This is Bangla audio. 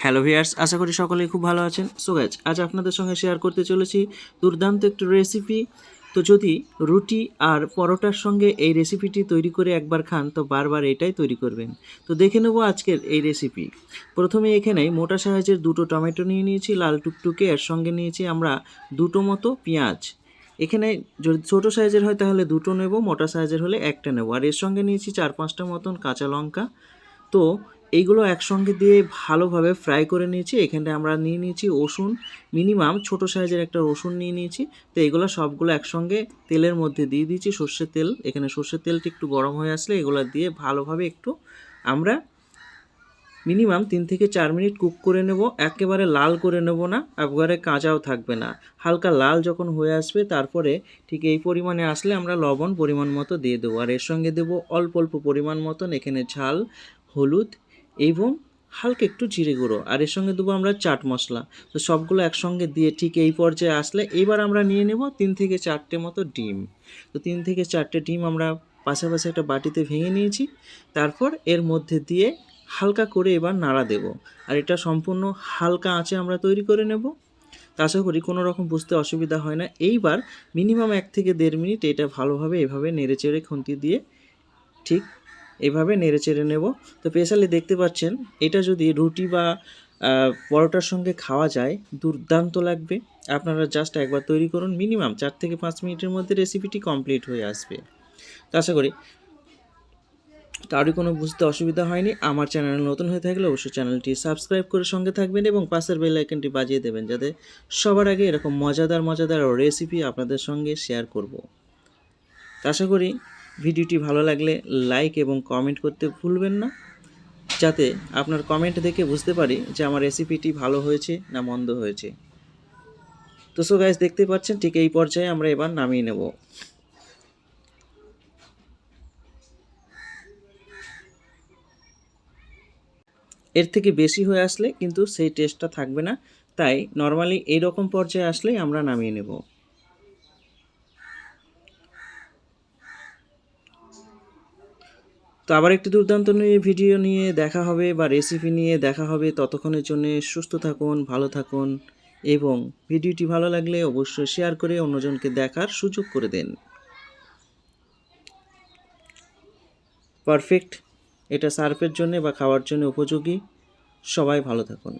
হ্যালো ভিউয়ার্স, আশা করি সকলেই খুব ভালো আছেন। সো গাইজ, আজ আপনাদের সঙ্গে শেয়ার করতে চলেছি দুর্দান্ত একটি রেসিপি। তো যদি রুটি আর পরোটার সঙ্গে এই রেসিপিটি তৈরি করে একবার খান তো বারবার এটাই তৈরি করবেন। তো দেখে নেব আজকের এই রেসিপি। প্রথমে এখানে মোটা সাইজের দুটো টমেটো নিয়ে নিয়েছি, লাল টুকটুকে। এর সঙ্গে নিয়েছি আমরা দুটো মতো পেঁয়াজ। এখানে যদি ছোটো সাইজের হয় তাহলে দুটো নেব, মোটা সাইজের হলে একটা নেব। আর এর সঙ্গে নিয়েছি 4-5টা মতন কাঁচা লঙ্কা। তো এইগুলো একসঙ্গে দিয়ে ভালোভাবে ফ্রাই করে নিয়েছি। এখানে আমরা নিয়ে নিয়েছি রসুন, মিনিমাম ছোটো সাইজের একটা রসুন নিয়ে নিয়েছি। তো এগুলো সবগুলো একসঙ্গে তেলের মধ্যে দিয়ে দিয়েছি, সর্ষের তেল। এখানে সর্ষের তেলটি একটু গরম হয়ে আসলে এগুলো দিয়ে ভালোভাবে একটু আমরা মিনিমাম 3 থেকে 4 মিনিট কুক করে নেব। একেবারে লাল করে নেব না, একবারে কাঁচাও থাকবে না। হালকা লাল যখন হয়ে আসবে তারপরে ঠিক এই পরিমাণে আসলে আমরা লবণ পরিমাণ মতো দিয়ে দেবো। আর এর সঙ্গে দেবো অল্প অল্প পরিমাণ মতন এখানে ঝাল, হলুদ এবং হালকা একটু জিরে গুঁড়ো। আর এর সঙ্গে দেবো আমরা চাট মশলা। তো সবগুলো একসঙ্গে দিয়ে ঠিক এই পর্যায়ে আসলে এবার আমরা নিয়ে নেব 3 থেকে 4টে মতো ডিম। তো 3 থেকে 4টে ডিম আমরা পাশাপাশি একটা বাটিতে ভেঙে নিয়েছি। তারপর এর মধ্যে দিয়ে হালকা করে এবার নাড়া দেব। আর এটা সম্পূর্ণ হালকা আঁচে আমরা তৈরি করে নেব। আশা করি কোনো রকম বুঝতে অসুবিধা হয় না। এইবার মিনিমাম 1 থেকে 1.5 মিনিট এটা ভালোভাবে এভাবে নেড়েচেড়ে খুন্তি দিয়ে ঠিক এভাবে নেড়েচেড়ে নেব। তো স্পেশালি দেখতে পাচ্ছেন এটা যদি রুটি বা পরোটার সঙ্গে খাওয়া যায় দুর্দান্ত লাগবে। আপনারা জাস্ট একবার তৈরি করুন, মিনিমাম 4 থেকে 5 মিনিটের মধ্যে রেসিপিটি কমপ্লিট হয়ে আসবে। তো আশা করি কারোর কোনো বুঝতে অসুবিধা হয়নি। আমার চ্যানেল নতুন হয়ে থাকলে অবশ্যই চ্যানেলটি সাবস্ক্রাইব করে সঙ্গে থাকবেন এবং পাশের বেল আইকনটি বাজিয়ে দেবেন, যাতে সবার আগে এরকম মজাদার রেসিপি আপনাদের সঙ্গে শেয়ার করব। আশা করি ভিডিওটি ভালো লাগলে লাইক এবং কমেন্ট করতে ভুলবেন না, যাতে আপনার কমেন্ট দেখে বুঝতে পারি যে আমার রেসিপিটি ভালো হয়েছে না মন্দ হয়েছে। তো সো গাইস, দেখতে পাচ্ছেন ঠিক এই পর্যায়ে আমরা এবার নামিয়ে নেব। এর থেকে বেশি হয়ে আসলে কিন্তু সেই টেস্টটা থাকবে না, তাই নর্মালি এইরকম পর্যায়ে আসলেই আমরা নামিয়ে নেব। তো আবার একটি দুর্দান্ত ভিডিও নিয়ে দেখা হবে বা রেসিপি নিয়ে দেখা হবে। ততক্ষণের জন্য সুস্থ থাকুন, ভালো থাকুন এবং ভিডিওটি ভালো লাগলে অবশ্যই শেয়ার করে অন্যজনকে দেখার সুযোগ করে দেন। পারফেক্ট, এটা সার্ভের জন্য বা খাওয়ার জন্য উপযোগী। সবাই ভালো থাকুন।